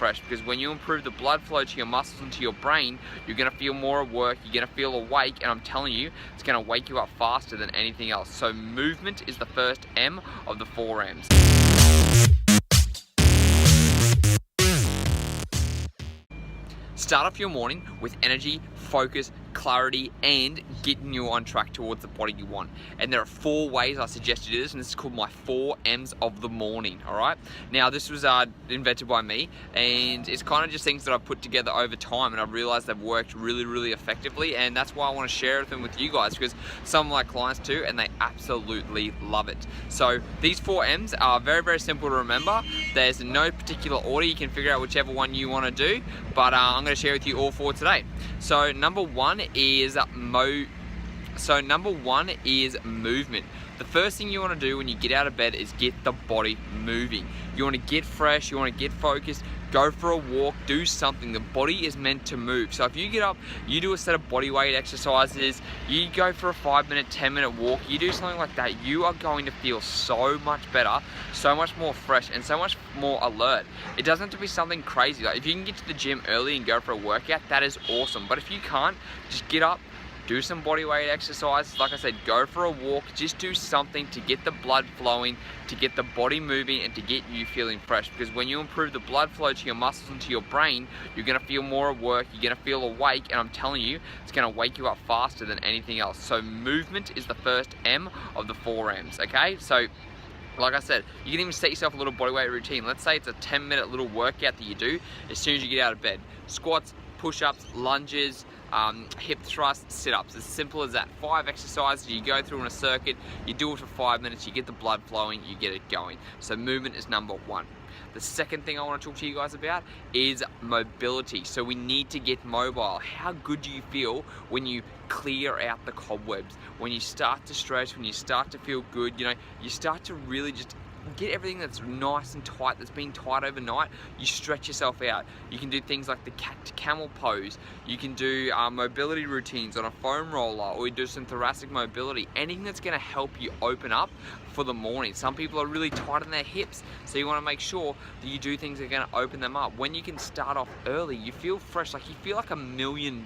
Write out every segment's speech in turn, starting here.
fresh, because when you improve the blood flow to your muscles and to your brain, you're gonna feel more at work, you're gonna feel awake, and I'm telling you, it's gonna wake you up faster than anything else. So movement is the first M of the 4 M's. Start off your morning with energy, focus, clarity, and getting you on track towards the body you want. And there are 4 ways I suggest you do this, and this is called my 4 M's of the morning, all right? Now, this was invented by me, and it's kind of just things that I've put together over time, and I've realized they've worked really, really effectively, and that's why I want to share them with you guys, because some of my clients too, and they absolutely love it. So these 4 M's are very, very simple to remember. There's no particular order. You can figure out whichever one you want to do, but I'm going to share with you all 4 today. So number one is movement. The first thing you want to do when you get out of bed is get the body moving. You want to get fresh, you want to get focused, go for a walk, do something. The body is meant to move. So if you get up, you do a set of body weight exercises, you go for a 5-minute, 10-minute walk, you do something like that, you are going to feel so much better, so much more fresh, and so much more alert. It doesn't have to be something crazy. Like if you can get to the gym early and go for a workout, that is awesome. But if you can't, just get up, do some body weight exercises. Like I said, go for a walk, just do something to get the blood flowing, to get the body moving, and to get you feeling fresh. Because when you improve the blood flow to your muscles and to your brain, you're gonna feel more at work, you're gonna feel awake, and I'm telling you, it's gonna wake you up faster than anything else. So movement is the first M of the 4 M's, okay? So like I said, you can even set yourself a little body weight routine. Let's say it's a 10-minute little workout that you do as soon as you get out of bed. Squats, push-ups, lunges, hip thrusts, sit-ups, as simple as that. 5 exercises you go through in a circuit, you do it for 5 minutes, you get the blood flowing, you get it going. So movement is number 1. The second thing I want to talk to you guys about is mobility. So we need to get mobile. How good do you feel when you clear out the cobwebs? When you start to stretch, when you start to feel good, you know, you start to really just get everything that's nice and tight, that's been tight overnight, you stretch yourself out. You can do things like the cat to camel pose. You can do mobility routines on a foam roller, or you do some thoracic mobility. Anything that's going to help you open up for the morning. Some people are really tight in their hips, so you want to make sure that you do things that are going to open them up. When you can start off early, you feel fresh, like you feel like $1 million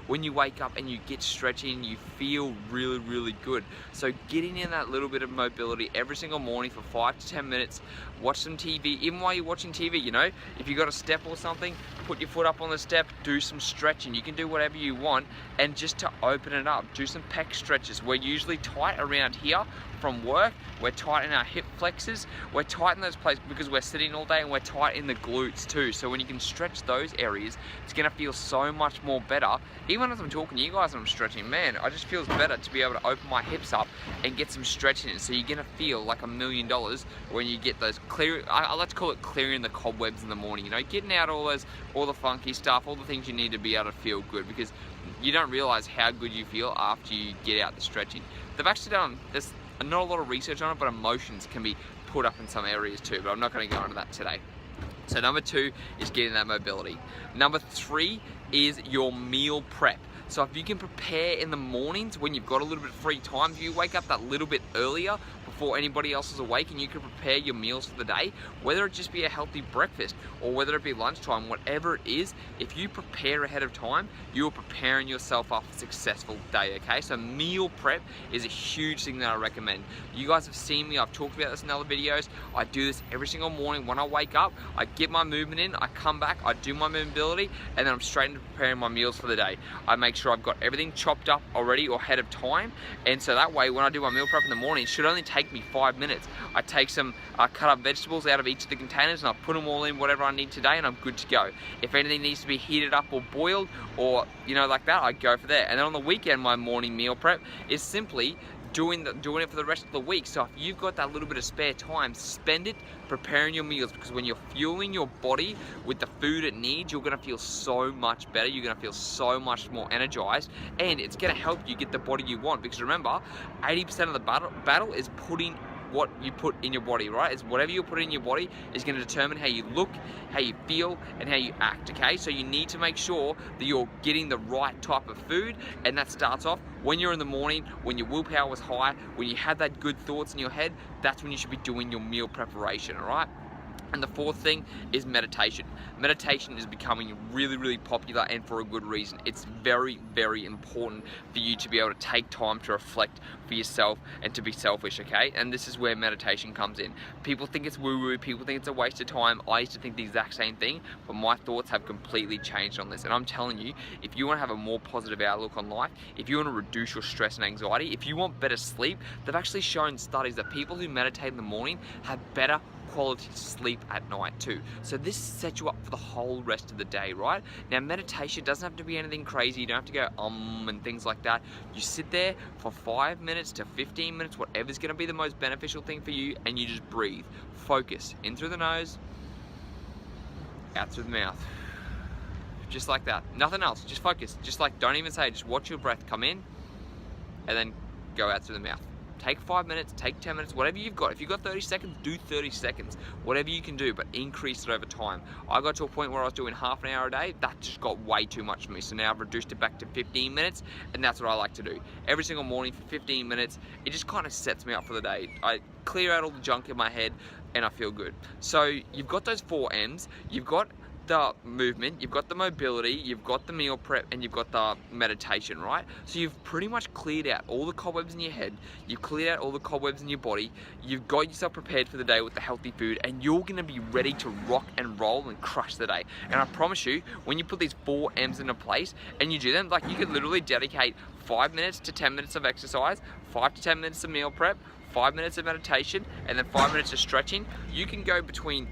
when you wake up and you get stretching, you feel really, really good. So getting in that little bit of mobility every single morning for 5 to 10 minutes, watch some TV. Even while you're watching TV, you know, if you got a step or something, put your foot up on the step, do some stretching. You can do whatever you want, and just to open it up, do some pec stretches. We're usually tight around here from work, we're tight in our hip flexors, we're tight in those places because we're sitting all day, and we're tight in the glutes too. So when you can stretch those areas, it's gonna feel so much more better. Even as I'm talking to you guys and I'm stretching, man, it just feels better to be able to open my hips up and get some stretching in. So you're gonna feel like $1 million when you get those I like to call it clearing the cobwebs in the morning, you know, getting out all the funky stuff, all the things you need to be able to feel good, because you don't realize how good you feel after you get out the stretching. They've actually done, there's not a lot of research on it, but emotions can be put up in some areas too, but I'm not going to go into that today. So number 2 is getting that mobility. Number 3 is your meal prep. So if you can prepare in the mornings when you've got a little bit of free time, if you wake up that little bit earlier before anybody else is awake, and you can prepare your meals for the day, whether it just be a healthy breakfast or whether it be lunchtime, whatever it is, if you prepare ahead of time, you're preparing yourself up for a successful day, okay? So meal prep is a huge thing that I recommend. You guys have seen me, I've talked about this in other videos. I do this every single morning. When I wake up, I get my movement in, I come back, I do my mobility, and then I'm straight into preparing my meals for the day. I make sure I've got everything chopped up already or ahead of time, and so that way when I do my meal prep in the morning, it should only take me 5 minutes. I take some cut up vegetables out of each of the containers, and I put them all in whatever I need today, and I'm good to go. If anything needs to be heated up or boiled or, you know, like that, I go for that. And then on the weekend, my morning meal prep is simply doing it for the rest of the week. So if you've got that little bit of spare time, spend it preparing your meals, because when you're fueling your body with the food it needs, you're gonna feel so much better, you're gonna feel so much more energized, and it's gonna help you get the body you want. Because remember, 80% of the battle is putting what you put in your body, right? It's whatever you put in your body is going to determine how you look, how you feel, and how you act, okay? So you need to make sure that you're getting the right type of food, and that starts off when you're in the morning, when your willpower is high, when you have that good thoughts in your head, that's when you should be doing your meal preparation, all right? And the fourth thing is meditation. Meditation is becoming really, really popular, and for a good reason. It's very, very important for you to be able to take time to reflect for yourself and to be selfish, okay? And this is where meditation comes in. People think it's woo-woo, people think it's a waste of time. I used to think the exact same thing, but my thoughts have completely changed on this. And I'm telling you, if you want to have a more positive outlook on life, if you want to reduce your stress and anxiety, if you want better sleep, they've actually shown studies that people who meditate in the morning have better quality sleep at night too. So this sets you up for the whole rest of the day, right? Now, meditation doesn't have to be anything crazy. You don't have to go and things like that. You sit there for 5 minutes to 15 minutes, whatever's going to be the most beneficial thing for you, and you just breathe. Focus in through the nose, out through the mouth. Just like that. Nothing else. Just focus. Just like, don't even say it. Just watch your breath come in and then go out through the mouth. Take 5 minutes, take 10 minutes, whatever you've got. If you've got 30 seconds, do 30 seconds. Whatever you can do, but increase it over time. I got to a point where I was doing half an hour a day. That just got way too much for me. So now I've reduced it back to 15 minutes, and that's what I like to do. Every single morning for 15 minutes, it just kind of sets me up for the day. I clear out all the junk in my head, and I feel good. So you've got those 4 M's. You've got the movement, you've got the mobility, you've got the meal prep, and you've got the meditation, right? So you've pretty much cleared out all the cobwebs in your head, you've cleared out all the cobwebs in your body, you've got yourself prepared for the day with the healthy food, and you're gonna be ready to rock and roll and crush the day. And I promise you, when you put these 4 M's into place and you do them, like, you could literally dedicate 5 minutes to 10 minutes of exercise, 5 to 10 minutes of meal prep, 5 minutes of meditation, and then 5 minutes of stretching. You can go between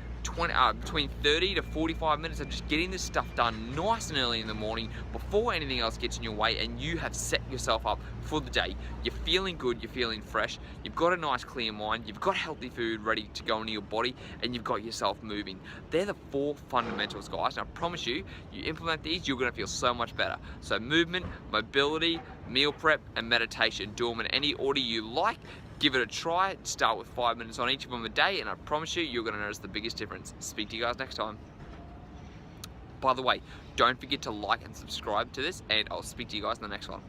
30 to 45 minutes of just getting this stuff done nice and early in the morning before anything else gets in your way, and you have set yourself up for the day. You're feeling good, you're feeling fresh, you've got a nice clear mind, you've got healthy food ready to go into your body, and you've got yourself moving. They're the 4 fundamentals, guys, and I promise you, you implement these, you're gonna feel so much better. So movement, mobility, meal prep, and meditation. Do them in any order you like. Give it a try. Start with 5 minutes on each of them a day, and I promise you, you're going to notice the biggest difference. Speak to you guys next time. By the way, don't forget to like and subscribe to this, and I'll speak to you guys in the next one.